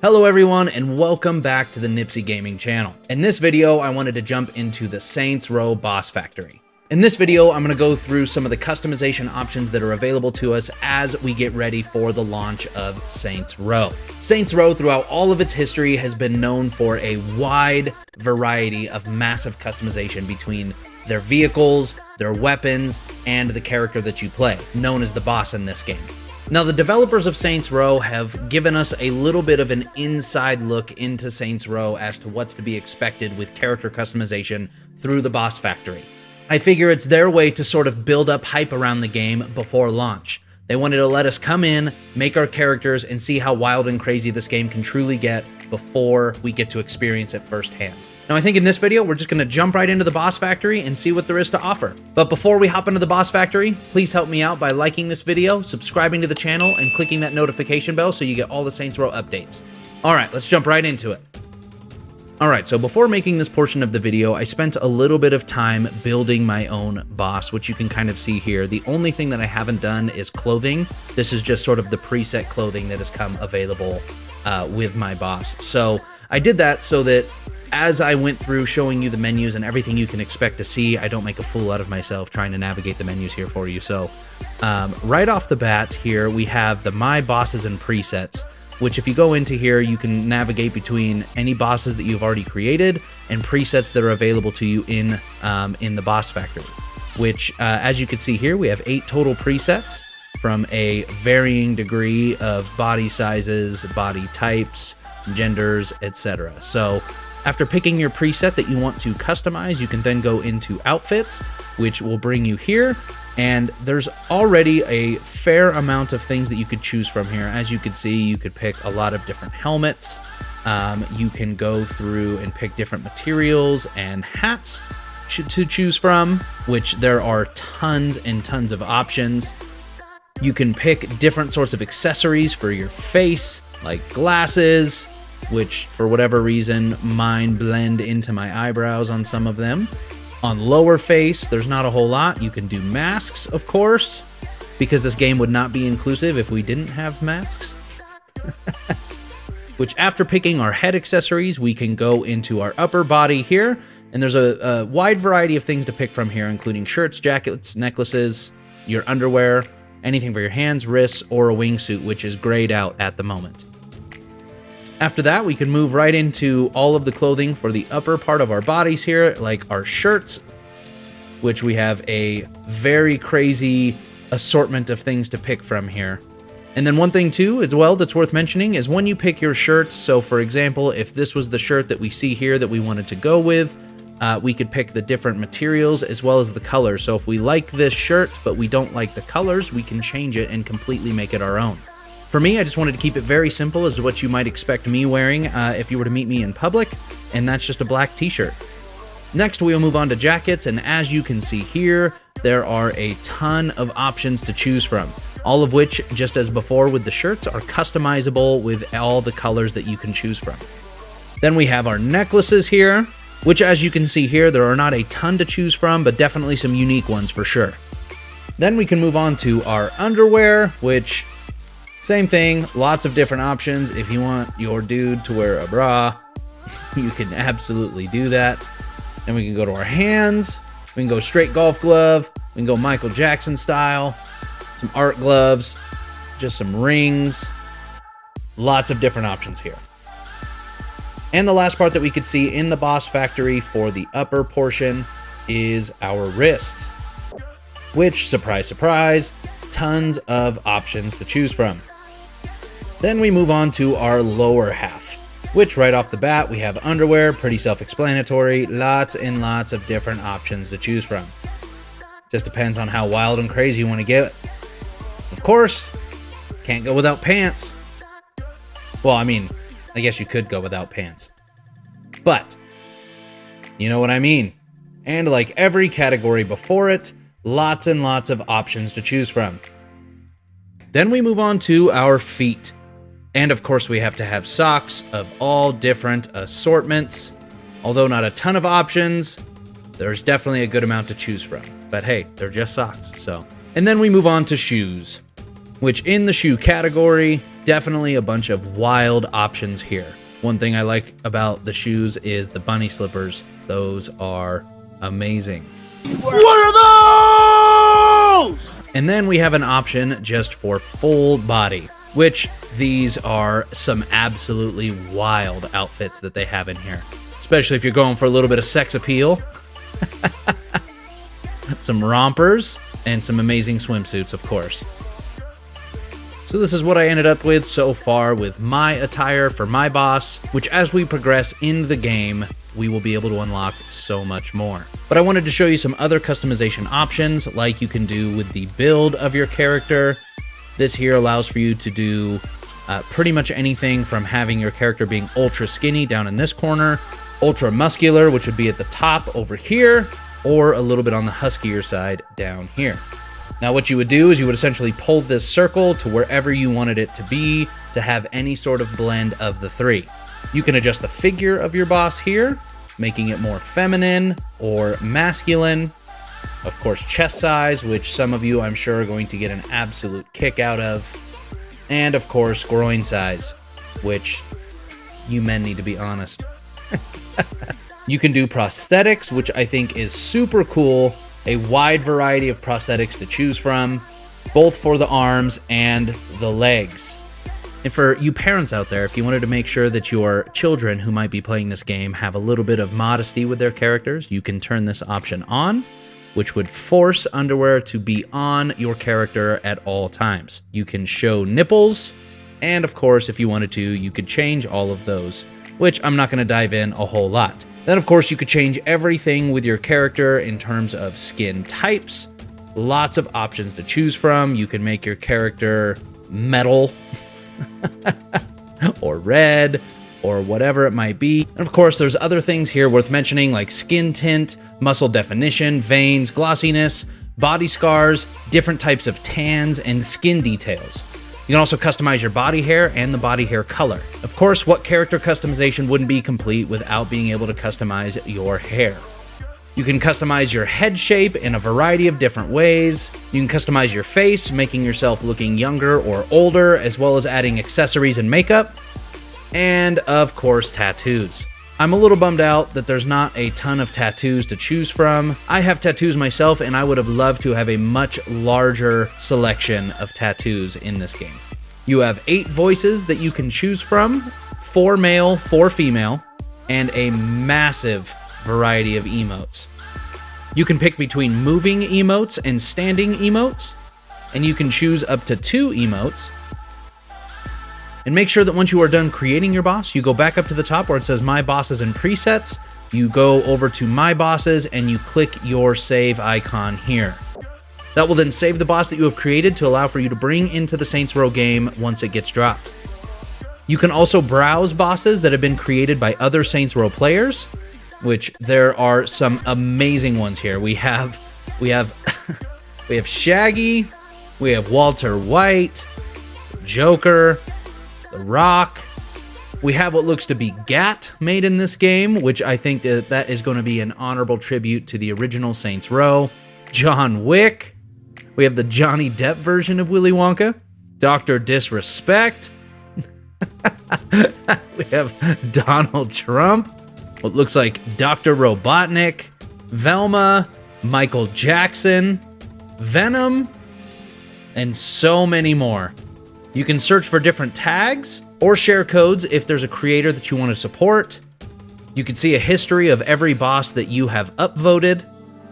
Hello everyone and welcome back to the Knipsy Gaming channel. In this video, I wanted to jump into the Saints Row boss factory. In this video, I'm going to go through some of the customization options that are available to us as we get ready for the launch of Saints Row. Saints Row, throughout all of its history, has been known for a wide variety of massive customization between their vehicles, their weapons, and the character that you play, known as the boss in this game. Now, the developers of Saints Row have given us a little bit of an inside look into Saints Row as to what's to be expected with character customization through the boss factory. I figure it's their way to sort of build up hype around the game before launch. They wanted to let us come in, make our characters, and see how wild and crazy this game can truly get before we get to experience it firsthand. Now, I think in this video, we're just going to jump right into the boss factory and see what there is to offer. But before we hop into the boss factory, please help me out by liking this video, subscribing to the channel, and clicking that notification bell so you get all the Saints Row updates. All right, let's jump right into it. All right, so before making this portion of the video, I spent a little bit of time building my own boss, which you can kind of see here. The only thing that I haven't done is clothing. This is just sort of the preset clothing that has come available with my boss. So I did that so that as I went through showing you the menus and everything you can expect to see, I don't make a fool out of myself trying to navigate the menus here for you. So right off the bat here, we have the My Bosses and Presets, which if you go into here, you can navigate between any bosses that you've already created and presets that are available to you in the boss factory, which as you can see here, we have 8 total presets from a varying degree of body sizes, body types, genders, etc. So after picking your preset that you want to customize, you can then go into outfits, which will bring you here. And there's already a fair amount of things that you could choose from here. As you can see, you could pick a lot of different helmets. You can go through and pick different materials and hats to choose from, which there are tons and tons of options. You can pick different sorts of accessories for your face, like glasses, which for whatever reason, mine blend into my eyebrows on some of them. On lower face, there's not a whole lot. You can do masks, of course, because this game would not be inclusive if we didn't have masks. Which after picking our head accessories, we can go into our upper body here, and there's a wide variety of things to pick from here, including shirts, jackets, necklaces, your underwear, anything for your hands, wrists, or a wingsuit, which is grayed out at the moment. After that, we can move right into all of the clothing for the upper part of our bodies here, like our shirts, which we have a very crazy assortment of things to pick from here. And then one thing too, as well, that's worth mentioning is when you pick your shirts. So for example, if this was the shirt that we see here that we wanted to go with, we could pick the different materials as well as the colors. So if we like this shirt, but we don't like the colors, we can change it and completely make it our own. For me, I just wanted to keep it very simple as to what you might expect me wearing if you were to meet me in public, and that's just a black t-shirt. Next, we'll move on to jackets, and as you can see here, there are a ton of options to choose from, all of which, just as before with the shirts, are customizable with all the colors that you can choose from. Then we have our necklaces here, which as you can see here, there are not a ton to choose from, but definitely some unique ones for sure. Then we can move on to our underwear, which same thing, lots of different options. If you want your dude to wear a bra, you can absolutely do that. Then we can go to our hands. We can go straight golf glove. We can go Michael Jackson style. Some art gloves. Just some rings. Lots of different options here. And the last part that we could see in the boss factory for the upper portion is our wrists, which, surprise, surprise, tons of options to choose from. Then we move on to our lower half, which right off the bat, we have underwear, pretty self-explanatory, lots and lots of different options to choose from. Just depends on how wild and crazy you want to get. Of course, can't go without pants. Well, I mean, I guess you could go without pants. But, you know what I mean. And like every category before it, lots and lots of options to choose from. Then we move on to our feet. And of course, we have to have socks of all different assortments. Although not a ton of options, there's definitely a good amount to choose from. But hey, they're just socks, so. And then we move on to shoes, which in the shoe category, Definitely a bunch of wild options here. One thing I like about the shoes is the bunny slippers. Those are amazing. What are those? And then we have an option just for full body, which these are some absolutely wild outfits that they have in here. Especially if you're going for a little bit of sex appeal. Some rompers and some amazing swimsuits, of course. So this is what I ended up with so far with my attire for my boss, which as we progress in the game, we will be able to unlock so much more. But I wanted to show you some other customization options like you can do with the build of your character. This here allows for you to do pretty much anything from having your character being ultra skinny down in this corner, ultra muscular, which would be at the top over here, or a little bit on the huskier side down here. Now what you would do is you would essentially pull this circle to wherever you wanted it to be to have any sort of blend of the three. You can adjust the figure of your boss here, making it more feminine or masculine. Of course, chest size, which some of you I'm sure are going to get an absolute kick out of. And of course, groin size, which you men need to be honest. You can do prosthetics, which I think is super cool. A wide variety of prosthetics to choose from, both for the arms and the legs. And for you parents out there, if you wanted to make sure that your children who might be playing this game have a little bit of modesty with their characters, you can turn this option on, which would force underwear to be on your character at all times. You can show nipples, and of course, if you wanted to, you could change all of those, which I'm not going to dive in a whole lot. Then, of course, you could change everything with your character in terms of skin types. Lots of options to choose from. You can make your character metal or red or whatever it might be. And of course, there's other things here worth mentioning like skin tint, muscle definition, veins, glossiness, body scars, different types of tans, and skin details. You can also customize your body hair and the body hair color. Of course, what character customization wouldn't be complete without being able to customize your hair? You can customize your head shape in a variety of different ways. You can customize your face, making yourself looking younger or older, as well as adding accessories and makeup. And of course, tattoos. I'm a little bummed out that there's not a ton of tattoos to choose from. I have tattoos myself, and I would have loved to have a much larger selection of tattoos in this game. You have 8 voices that you can choose from, 4 male, 4 female, and a massive variety of emotes. You can pick between moving emotes and standing emotes, and you can choose up to 2 emotes. And make sure that once you are done creating your boss, you go back up to the top where it says My Bosses and Presets. You go over to My Bosses and you click your save icon here. That will then save the boss that you have created to allow for you to bring into the Saints Row game once it gets dropped. You can also browse bosses that have been created by other Saints Row players, which there are some amazing ones here. We have Shaggy, we have Walter White, Joker, The Rock. We have what looks to be Gat made in this game, which I think that is going to be an honorable tribute to the original Saints Row. John Wick. We have the Johnny Depp version of Willy Wonka. Dr. Disrespect. We have Donald Trump. What looks like Dr. Robotnik. Velma. Michael Jackson. Venom. And so many more. You can search for different tags or share codes if there's a creator that you want to support. You can see a history of every boss that you have upvoted,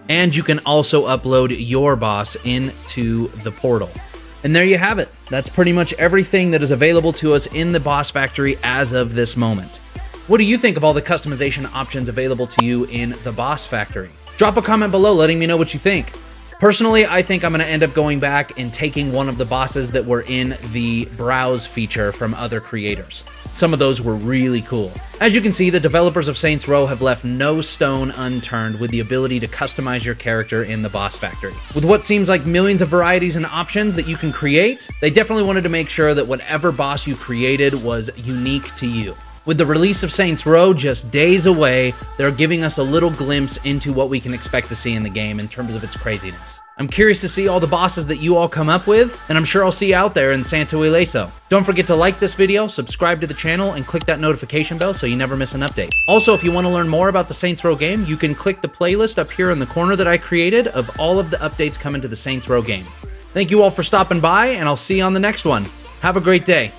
and you can also upload your boss into the portal. And there you have it. That's pretty much everything that is available to us in the Boss Factory as of this moment. What do you think of all the customization options available to you in the Boss Factory? Drop a comment below letting me know what you think. Personally, I think I'm going to end up going back and taking one of the bosses that were in the browse feature from other creators. Some of those were really cool. As you can see, the developers of Saints Row have left no stone unturned with the ability to customize your character in the Boss Factory. With what seems like millions of varieties and options that you can create, they definitely wanted to make sure that whatever boss you created was unique to you. With the release of Saints Row just days away, they're giving us a little glimpse into what we can expect to see in the game in terms of its craziness. I'm curious to see all the bosses that you all come up with, and I'm sure I'll see you out there in Santo Ileso. Don't forget to like this video, subscribe to the channel, and click that notification bell so you never miss an update. Also, if you want to learn more about the Saints Row game, you can click the playlist up here in the corner that I created of all of the updates coming to the Saints Row game. Thank you all for stopping by, and I'll see you on the next one. Have a great day.